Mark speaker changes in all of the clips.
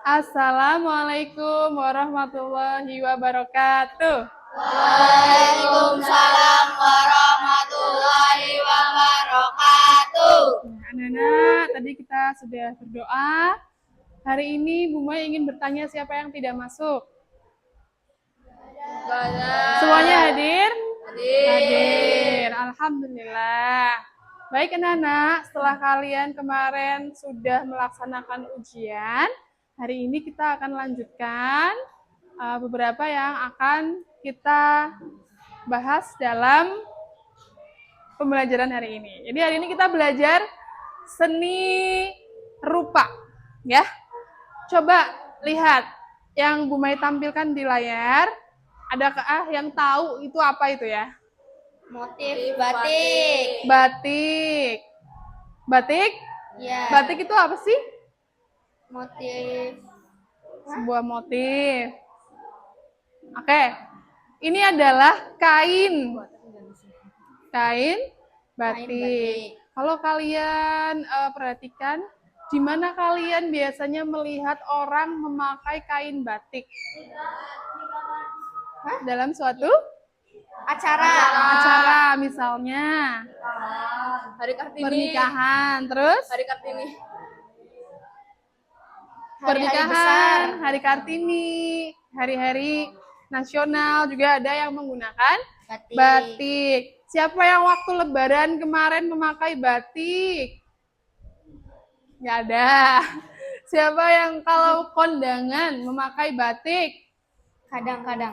Speaker 1: Assalamualaikum warahmatullahi wabarakatuh.
Speaker 2: Waalaikumsalam warahmatullahi wabarakatuh.
Speaker 1: Anak-anak, tadi kita sudah berdoa. Hari ini Bu Mai ingin bertanya siapa yang tidak masuk. Semuanya hadir? Hadir. Alhamdulillah. Baik anak-anak, setelah kalian kemarin sudah melaksanakan ujian, hari ini kita akan lanjutkan beberapa yang akan kita bahas dalam pembelajaran hari ini. Jadi hari ini kita belajar seni rupa, ya. Coba lihat yang Bu Mai tampilkan di layar. Adakah yang tahu itu apa itu ya?
Speaker 2: Motif batik.
Speaker 1: Batik. Batik?
Speaker 2: Ya.
Speaker 1: Batik itu apa sih?
Speaker 2: Motif.
Speaker 1: Sebuah motif. Oke. Ini adalah kain. Kain batik. Kalau kalian perhatikan, di mana kalian biasanya melihat orang memakai kain batik? Dalam suatu acara misalnya
Speaker 2: Hari Kartini.
Speaker 1: pernikahan, terus
Speaker 2: Hari Kartini.
Speaker 1: pernikahan, hari Kartini, hari-hari nasional juga ada yang menggunakan batik. Siapa yang waktu Lebaran kemarin memakai batik? Nggak ada. Siapa yang kalau kondangan memakai batik? Kadang-kadang.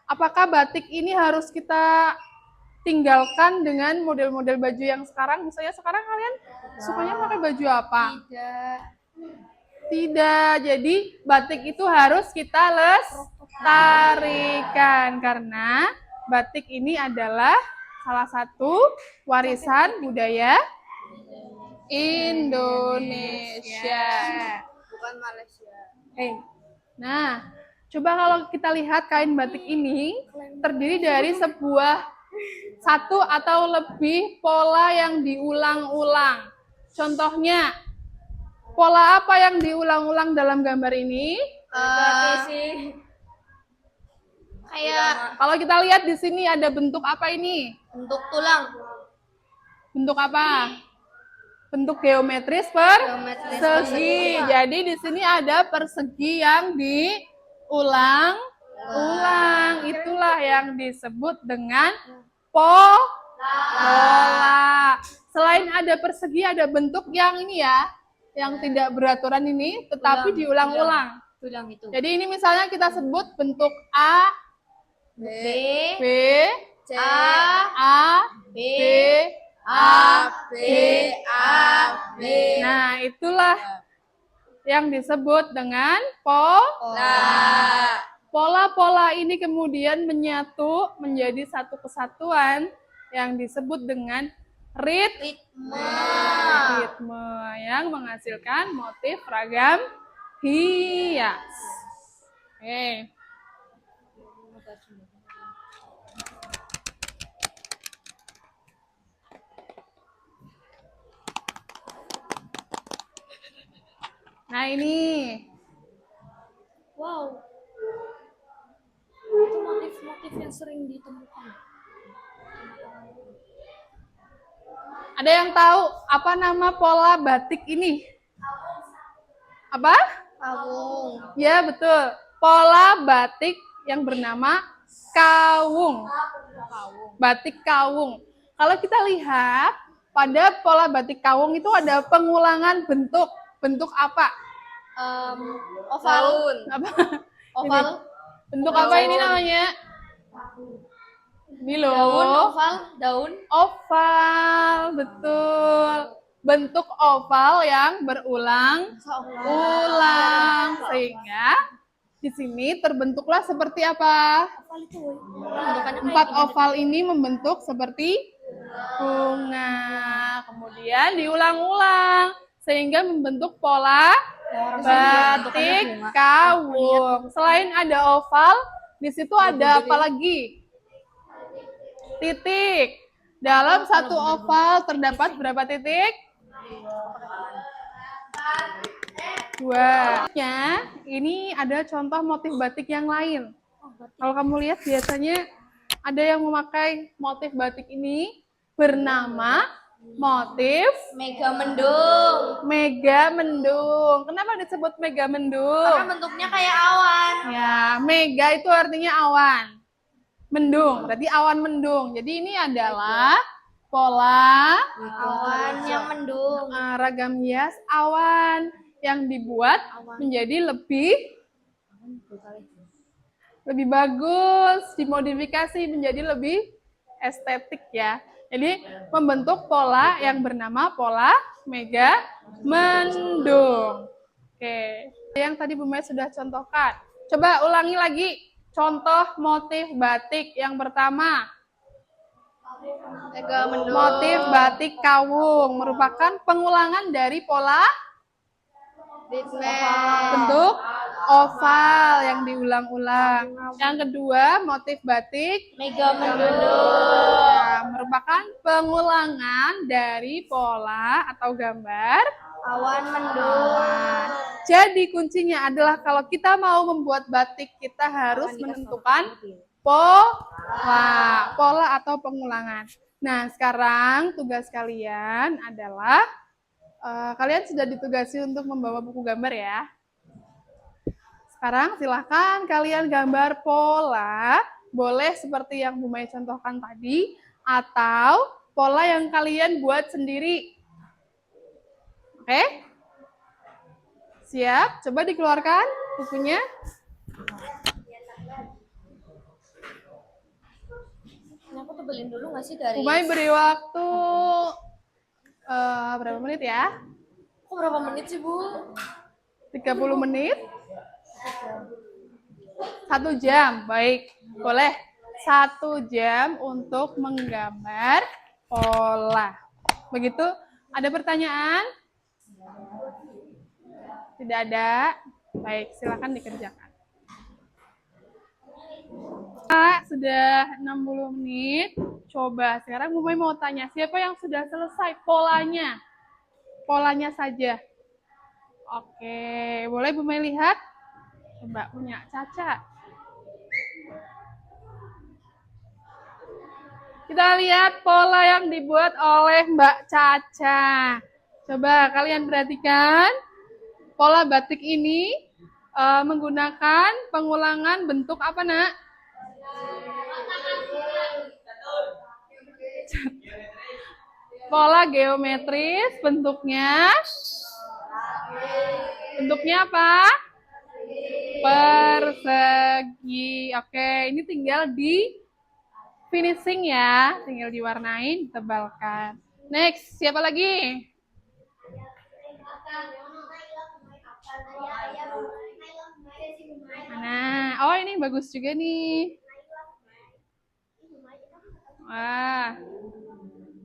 Speaker 1: Apakah batik ini harus kita tinggalkan dengan model-model baju yang sekarang? Misalnya sekarang kalian sukanya pakai baju apa? Tidak. Jadi batik itu harus kita lestarikan karena batik ini adalah salah satu warisan budaya Indonesia.
Speaker 2: Bukan Malaysia.
Speaker 1: Nah, coba kalau kita lihat kain batik ini terdiri dari satu atau lebih pola yang diulang-ulang. Contohnya, pola apa yang diulang-ulang dalam gambar ini?
Speaker 2: Kayak
Speaker 1: Kalau kita lihat di sini ada bentuk apa ini?
Speaker 2: bentuk tulang.
Speaker 1: Bentuk apa? Bentuk geometris persegi. Jadi di sini ada persegi yang diulang-ulang. Itulah yang disebut dengan pola. Selain ada persegi, ada bentuk yang ini ya, yang tidak beraturan ini, tetapi diulang-ulang.
Speaker 2: Tulang itu.
Speaker 1: Jadi ini misalnya kita sebut bentuk A,
Speaker 2: B,
Speaker 1: B,
Speaker 2: C,
Speaker 1: A, B,
Speaker 2: A, B, A, B.
Speaker 1: Nah, itulah yang disebut dengan pola. Pola-pola ini kemudian menyatu menjadi satu kesatuan yang disebut dengan ritme yang menghasilkan motif ragam hias. Oke. Nah ini,
Speaker 2: Wow. Itu motif-motif yang sering ditemukan.
Speaker 1: ada yang tahu apa nama pola batik ini? Apa?
Speaker 2: Kawung.
Speaker 1: Ya betul, pola batik yang bernama kawung. Batik kawung. Kalau kita lihat pada pola batik kawung itu ada pengulangan bentuk. Bentuk apa?
Speaker 2: Oval.
Speaker 1: Apa?
Speaker 2: Oval.
Speaker 1: Bentuk apa ini namanya? Ini loh.
Speaker 2: Daun, oval, daun.
Speaker 1: Oval, betul. Bentuk oval yang berulang-ulang sehingga di sini terbentuklah seperti apa?
Speaker 2: Oval itu.
Speaker 1: 4 oval ini membentuk seperti bunga. Kemudian diulang-ulang sehingga membentuk pola batik kawung. Selain ada oval, di situ ada apa lagi? Titik. Dalam satu oval terdapat berapa titik? 2. Ya, ini ada contoh motif batik yang lain. Kalau kamu lihat biasanya ada yang memakai motif batik ini bernama motif
Speaker 2: Mega mendung.
Speaker 1: Mega Mendung. Kenapa disebut Mega Mendung?
Speaker 2: Karena bentuknya kayak awan.
Speaker 1: Ya, mega itu artinya awan. Mendung, berarti awan mendung. Jadi ini adalah pola
Speaker 2: Awan yang mendung.
Speaker 1: ragam hias awan yang dibuat menjadi lebih bagus, dimodifikasi menjadi lebih estetik ya. Jadi membentuk pola yang bernama pola Mega Mendung. Oke, yang tadi Bu Maya sudah contohkan. Coba ulangi lagi contoh motif batik yang pertama.
Speaker 2: Mega mendung.
Speaker 1: Motif batik kawung merupakan pengulangan dari pola bentuk oval yang diulang-ulang. Yang kedua, motif batik
Speaker 2: Mega mendung.
Speaker 1: ya, merupakan pengulangan dari pola atau gambar
Speaker 2: Awan mendung.
Speaker 1: awan. Jadi kuncinya adalah kalau kita mau membuat batik, kita harus menentukan pola atau pengulangan. Nah, sekarang tugas kalian adalah kalian sudah ditugasi untuk membawa buku gambar ya. Sekarang silahkan kalian gambar pola, boleh seperti yang Bu Maya contohkan tadi, atau pola yang kalian buat sendiri. Oke? Siap? Coba dikeluarkan bukunya.
Speaker 2: Ini aku tebelin dulu nggak sih dari?
Speaker 1: Bu Maya beri waktu berapa menit ya?
Speaker 2: Kok berapa menit sih, Bu?
Speaker 1: 30 menit? 1 jam, baik. Boleh 1 jam untuk menggambar pola. Begitu? Ada pertanyaan? Tidak ada? Baik, silakan dikerjakan. Sudah 60 menit. Coba, sekarang Bu Maya mau tanya, siapa yang sudah selesai polanya? Polanya saja. Oke, boleh Bu Maya lihat? Coba punya Caca. Kita lihat pola yang dibuat oleh Mbak Caca. Coba kalian perhatikan, pola batik ini menggunakan pengulangan bentuk apa, Nak? Pola geometris, bentuknya apa? Persegi. Oke, ini tinggal di finishing ya, tinggal diwarnain, ditebalkan. Next, siapa lagi? Nah, oh ini bagus juga nih. Wah,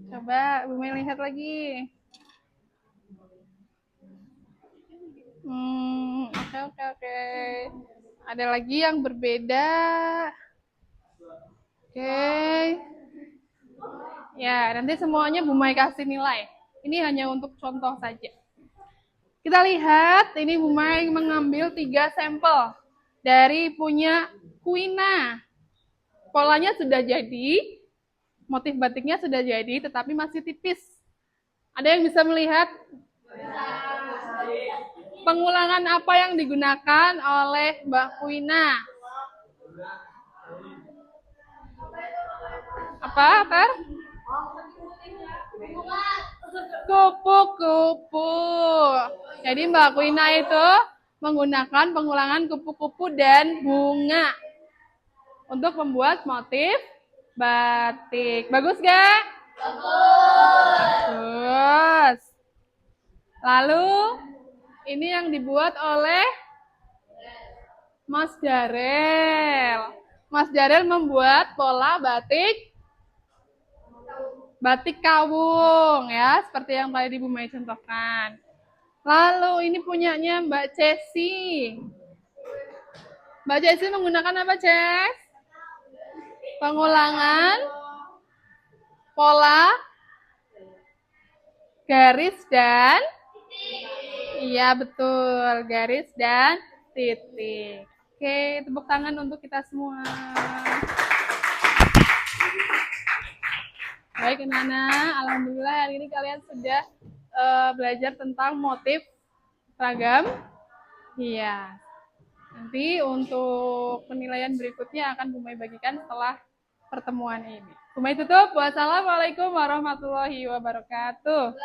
Speaker 1: coba Bu Maya lihat lagi. Oke. Ada lagi yang berbeda. Oke. Ya, nanti semuanya Bu Maya kasih nilai. Ini hanya untuk contoh saja. Kita lihat, ini Bu Maya mengambil 3 sampel dari punya Kuina. Polanya sudah jadi, motif batiknya sudah jadi, tetapi masih tipis. Ada yang bisa melihat? Pengulangan apa yang digunakan oleh Mbak Kuina? Apa, Ter? Kupu-kupu. Jadi Mbak Kuina itu menggunakan pengulangan kupu-kupu dan bunga untuk membuat motif batik. Bagus gak? Bagus. Lalu ini yang dibuat oleh Mas Darel. Mas Darel membuat pola batik kawung ya, seperti yang tadi Bu Maya contohkan. Lalu ini punyanya Mbak Cesi. Mbak Cesi menggunakan apa, Ces? Pengulangan pola garis dan Iya, betul. Garis dan titik. Oke, tepuk tangan untuk kita semua. Baik, anak-anak. Alhamdulillah hari ini kalian sudah belajar tentang motif seragam. Iya. Nanti untuk penilaian berikutnya akan Bumai bagikan setelah pertemuan ini. Bumai tutup. Wassalamualaikum warahmatullahi wabarakatuh.